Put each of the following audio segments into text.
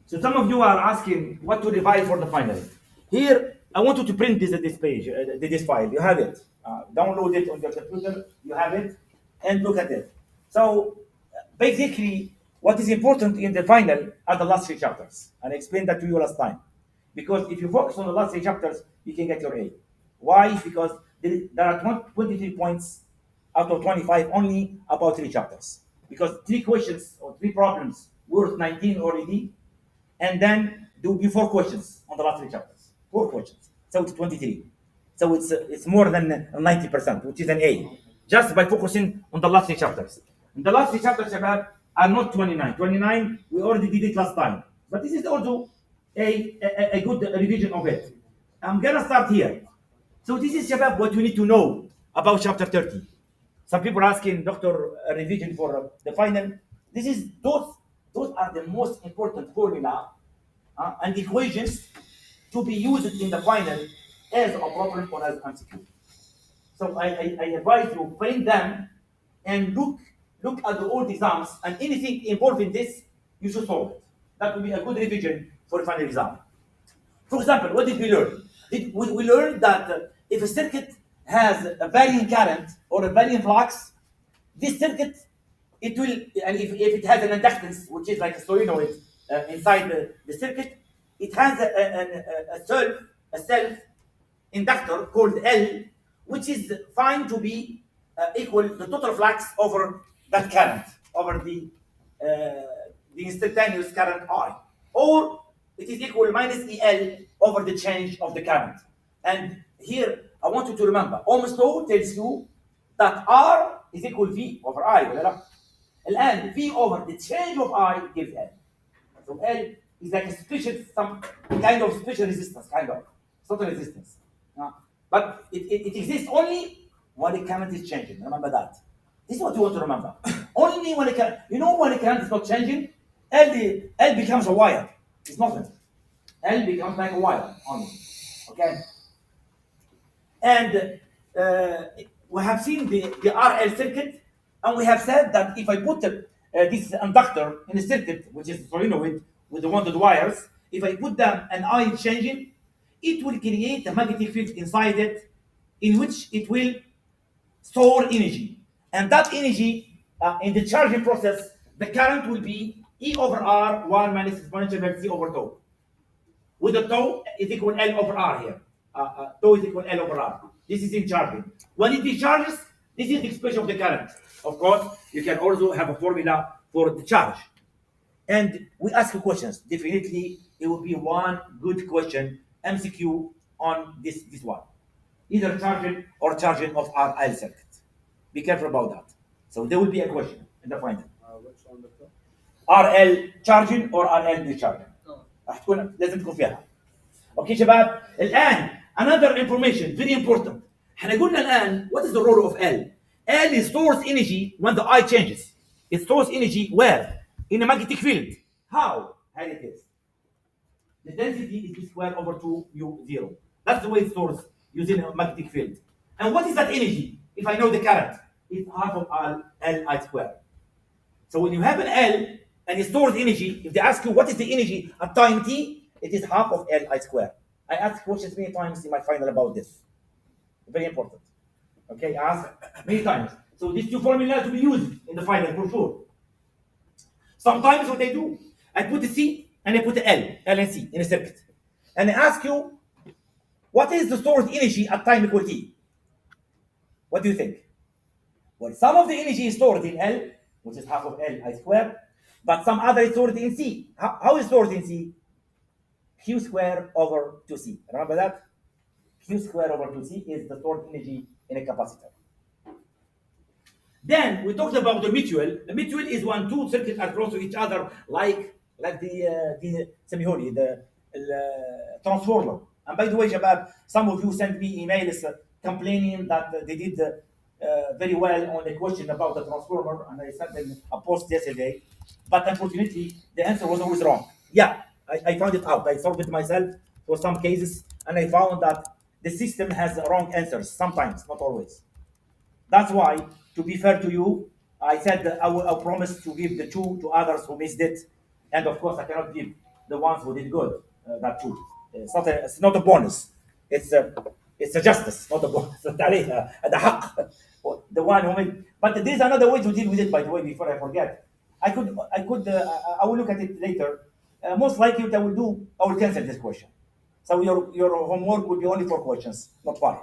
So some of you are asking what to revise for the final. Here, I want you to print this page, this file. You have it. Download it on your computer. You have it, and look at it. So basically, what is important in the final are the last three chapters, and I explained that to you last time. Because if you focus on the last three chapters, you can get your A. Why? Because there are 23 points out of 25 only about three chapters. Because three questions or three problems worth 19 already, and then there will be four questions on the last three chapters. Four questions. So it's 23. So it's more than 90%, which is an A, just by focusing on the last three chapters. And the last three chapters, Shabab, are not 29. 29, we already did it last time. But this is also a good revision of it. I'm going to start here. So this is, Shabab, what you need to know about chapter 30. Some people are asking, Doctor, a revision for the final. This is those are the most important formula and equations to be used in the final as a problem or as MCQ. So I advise you print them and look at the old exams, and anything involved in this, you should solve it. That will be a good revision for the final exam. For example, what did we learn? We learned that if a circuit has a varying current or a varying flux, this circuit, it will, and if it has an inductance, which is like a solenoid inside the circuit, it has a self inductor called L, which is found to be equal the total flux over that current, over the instantaneous current I, or it is equal minus EL over the change of the current. And here I want you to remember, Ohm's law tells you that R is equal V over I, ولا لا؟ الآن V over the change of I gives L. So L is like a special, some kind of special resistance, kind of. It's not a resistance. But it exists only when the current is changing. Remember that. This is what you want to remember. Only when the current, when the current is not changing, L becomes a wire. It's nothing. L becomes like a wire only. Okay? And we have seen the RL circuit, and we have said that if I put this inductor in a circuit, which is solenoid with the wanted wires, if I put them and I changing, it will create a magnetic field inside it, in which it will store energy. And that energy, in the charging process, the current will be E over R 1 minus exponential velocity over tau. With the tau is equal L over R here. Tau is equal L over R. This is in charging. When it discharges, this is the expression of the current. Of course, you can also have a formula for the charge. And we ask questions. Definitely, it will be one good question, MCQ, on this one. Either charging or charging of RL circuit. Be careful about that. So there will be a question in the final. which one, Doctor? RL charging or RL discharging. راح تكون لازم تكون فيها. اوكي شباب الان another information very important. احنا قلنا الان what is the role of L? L stores energy when the I changes. It stores energy where? In a magnetic field. How? Here it is. The density is V squared over 2U0. That's the way it stores using a magnetic field. And what is that energy? If I know the current, it's half of Li squared. So when you have an L and it stores energy, if they ask you what is the energy at time t, it is half of Li squared. I asked questions many times in my final about this. Very important. Okay, I asked many times. So these two formulas to be used in the final for sure. Sometimes what I do, I put a C and I put a L and C in a circuit. And I ask you, what is the stored energy at time equal t? What do you think? Well, some of the energy is stored in L, which is half of Li squared, but some other is stored in C. How is stored in C? Q squared over 2C. Remember that? Q squared over 2C is the stored energy in a capacitor. Then we talked about the mutual. The mutual is when two circuits are close to each other, like the سميهولي the transformer. And by the way, Shabab, some of you sent me emails complaining that they did very well on the question about the transformer, and I sent them a post yesterday. But unfortunately, the answer was always wrong. Yeah, I found it out. I solved it myself for some cases, and I found that the system has wrong answers sometimes, not always. That's why, to be fair to you, I said that I promise to give the two to others who missed it. And of course, I cannot give the ones who did good. That too. It's not a bonus. It's a justice, not a bonus. The haq. The one who made. But there is another way to deal with it. By the way, before I forget, I will look at it later. Most likely, what I will cancel this question. So your homework will be only 4 questions, not 5.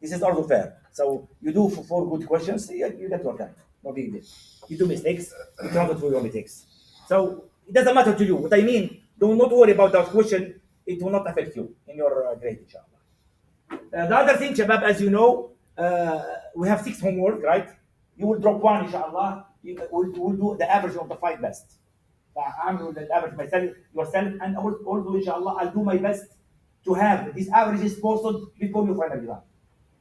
This is also fair. So you do 4 good questions, you get your time. No big deal. You do mistakes, you count it for your mistakes. So it doesn't matter to you. What I mean, do not worry about that question. It will not affect you in your grade, inshallah. The other thing, Shabab, as you know, we have 6 homework, right? You will drop 1, inshallah. We'll do the average of the 5 best. I'm going to average myself, yourself, and also, inshallah, I'll do my best to have these averages posted before your final exam.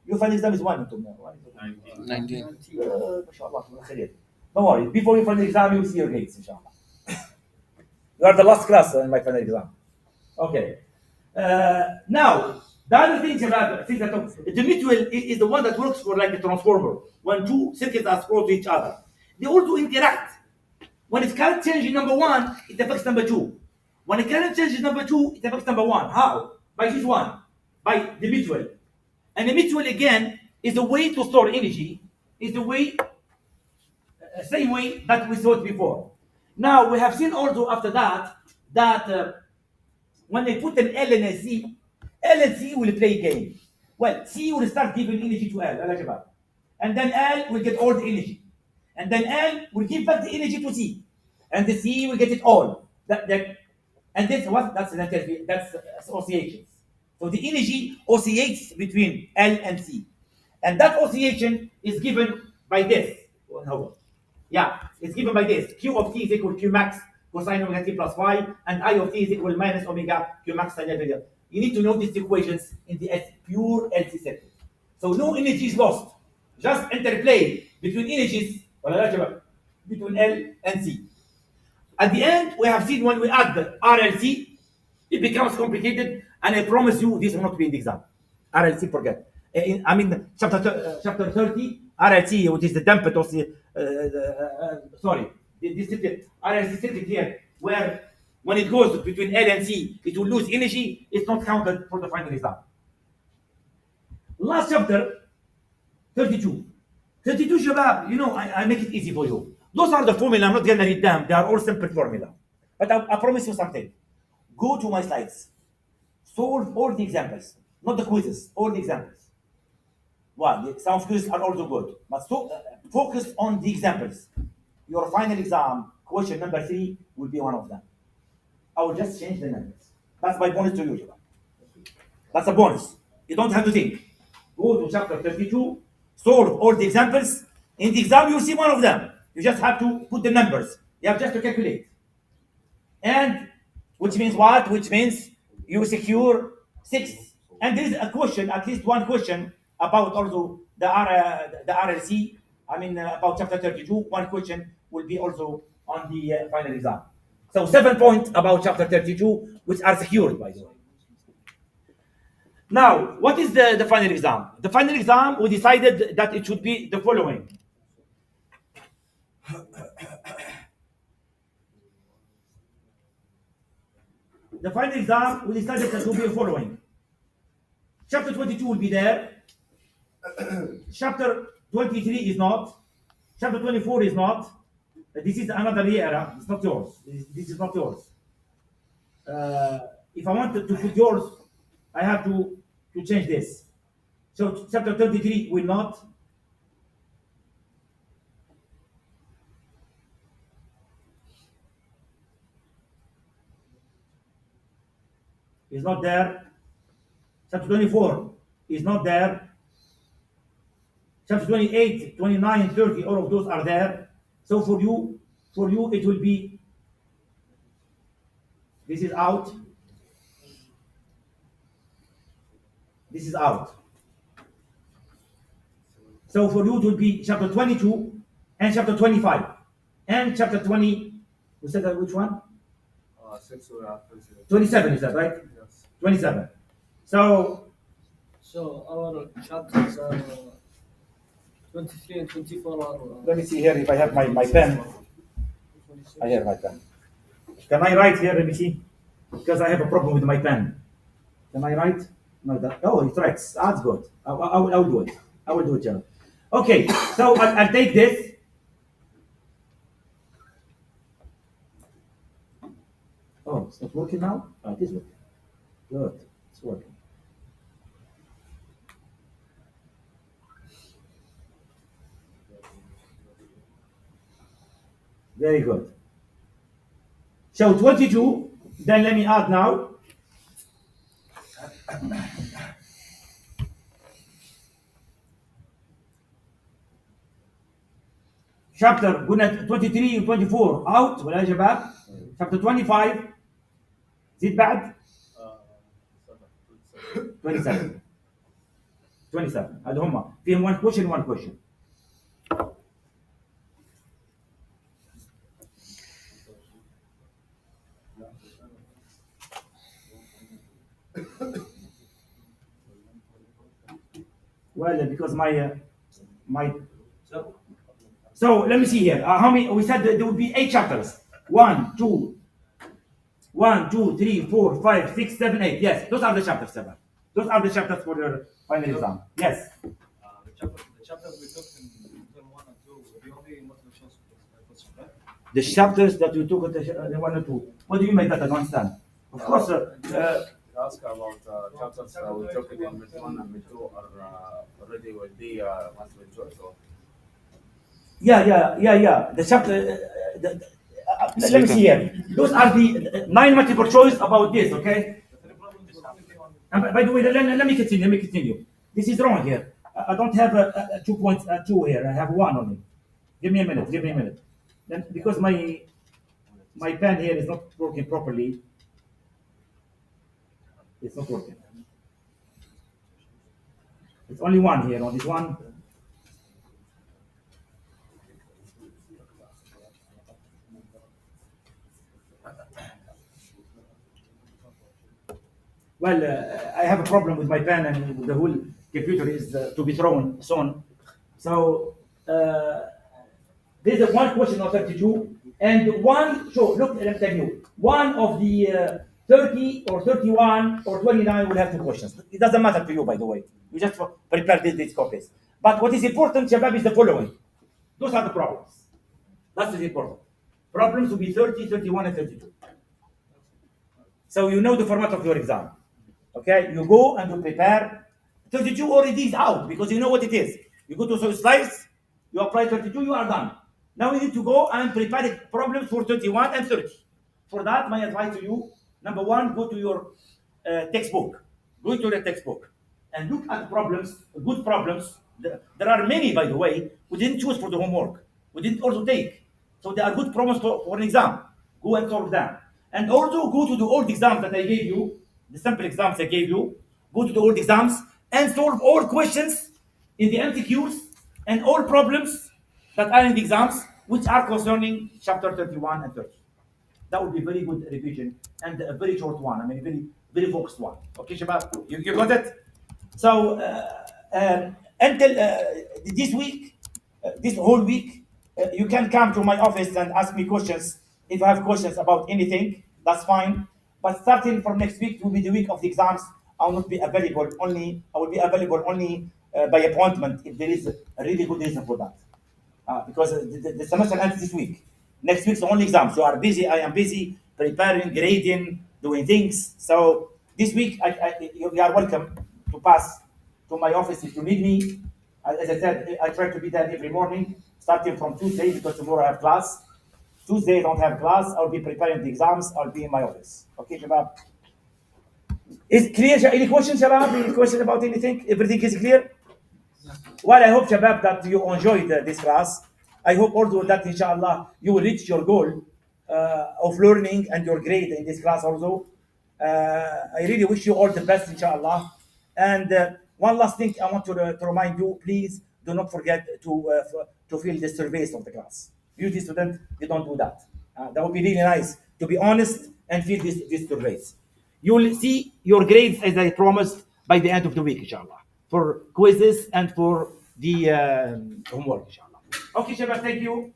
Your final exam is 1. 19. MashaAllah, don't worry. Before your final exam, you'll see your grades, inshallah. You are the last class in my final exam. Okay. Now, the other thing, Shabab, the mutual is the one that works for like a transformer. When 2 circuits are exposed to each other, they also interact. When it current changes number 1, it affects number 2. When the current changes number 2, it affects number 1. How? By this one, by the mutual. And the mutual again is a way to store energy. Is the way, same way that we saw it before. Now we have seen also after that when they put an L and a C, L and C will play game. Well, C will start giving energy to L, and then L will get all the energy, and then L will give back the energy to C, and the C will get it all. And that's what? That's oscillations. So the energy oscillates between L and C, and that oscillation is given by this. No. Yeah, it's given by this. Q of t is equal to Q max cosine omega t plus phi, and I of t is equal minus omega Q max sine omega. You need to know these equations in the pure LC circuit. So no energy is lost. Just interplay between energies between L and C. At the end, we have seen when we add the RLC, it becomes complicated, and I promise you this will not be in the exam. RLC, forget. Chapter 30, RLC, which is the damped this RLC circuit here, where when it goes between L and C, it will lose energy. It's not counted for the final exam. Last chapter, 32. 32, Shabab, I make it easy for you. Those are the formula. I'm not going to read them. They are all simple formula. But I promise you something. Go to my slides. Solve all the examples. Not the quizzes. All the examples. Well, some quizzes are also good. But focus on the examples. Your final exam, question number 3, will be one of them. I will just change the numbers. That's my bonus to you, Shabab. That's a bonus. You don't have to think. Go to chapter 32. Solve all the examples. In the exam, you'll see one of them. You just have to put the numbers. You have just to calculate. And which means what? Which means you secure 6. And there is a question, at least one question, about also the RLC. About chapter 32. One question will be also on the final exam. So 7 points about chapter 32, which are secured, by the way. Now, what is the final exam? The final exam, we decided that it should be the following. The final exam, we decided that it will be the following. Chapter 22 will be there. Chapter 23 is not. Chapter 24 is not. This is another era. It's not yours. This is not yours. If I wanted to put yours, I have to change this. So chapter 33 will not. Is not there. Chapter 24 is not there. Chapter 28, 29, 30, all of those are there. So for you, it will be, this is out. This is out. So for you, it will be chapter 22 and chapter 25 and chapter 20. We said that which one? 27, is that right? Yes. 27. So our chapters are 23 and 24 are. Let me see here if I have my pen. I have my pen. Can I write here? Let me see. because I have a problem with my pen. Am I right? No, it writes. That's good. I will do it. I will do it, Gerald. Okay, so I'll take this. Oh, it's not working now? Oh, it is working. Good. It's working. Very good. So 22, then let me add now. Chapter قلنا 23 و 24 out ولا يا شباب؟ Chapter 25 زيد بعد 27 هذا هم فيهم one question. Well, because my so let me see here. How many? We said that there would be 8 chapters. 1, 2, 3, 4, 5, 6, 7, 8. Yes, those are the chapters, Seven. Those are the chapters for your final exam. Yes. The chapters we took in term 1 and 2 were the only motivations question, right? The chapters that we took at the 1 and 2. What do you mean by that? I don't understand. Of course. Ask about chapters we took it in mid 1 and mid 2 are already will be multiple choice. Or? Yeah. The chapter. Let me see here. Those are the 9 multiple choice about this. Okay. And by the way, let me continue. This is wrong here. I don't have 2.2 here. I have 1 only. Give me a minute. Then, because my pen here is not working properly. It's not working. It's only 1 here on this one. Well, I have a problem with my pen and the whole computer is to be thrown soon. So there's a 1 question on 32 and 1. So look, let me tell you, 1 of the 30 or 31 or 29 will have 2 questions. It doesn't matter to you, by the way. You just prepare these copies. But what is important, Shabab, is the following. Those are the problems. That's important. Problems will be 30, 31, and 32. So you know the format of your exam. Okay, you go and you prepare. 32 already is out because you know what it is. You go to some slides, you apply 32, you are done. Now you need to go and prepare problems for 31 and 30. For that, my advice to you, number 1, go to your textbook. Go to the textbook and look at problems, good problems. There are many, by the way, we didn't choose for the homework. We didn't also take. So there are good problems for an exam. Go and solve them. And also go to the old exams that I gave you, the sample exams I gave you. Go to the old exams and solve all questions in the MCQs and all problems that are in the exams which are concerning chapter 31 and 30. That would be very good revision and a very short one. I mean, very focused one. Okay, Shabab, you got it? So until this week, this whole week, you can come to my office and ask me questions. If you have questions about anything, that's fine. But starting from next week, it will be the week of the exams. I will not be available only. I will be available only by appointment if there is a really good reason for that. Because the semester ends this week. Next week's the only exams. You are busy. I am busy preparing, grading, doing things. So this week, you are welcome to pass to my office if you need me. As I said, I try to be there every morning, starting from Tuesday because tomorrow I have class. Tuesday I don't have class. I'll be preparing the exams. I'll be in my office. Okay, Shabab. Is clear? Any questions, Shabab? Any question about anything? Everything is clear? Well, I hope, Shabab, that you enjoyed this class. I hope also that, inshallah, you will reach your goal of learning and your grade in this class also. I really wish you all the best, inshallah. And one last thing I want to remind you, please do not forget to fill the surveys of the class. Usually students, they don't do that. That would be really nice to be honest and fill these surveys. You will see your grades as I promised by the end of the week, inshallah, for quizzes and for the homework, inshallah. Okay, Shabab, thank you.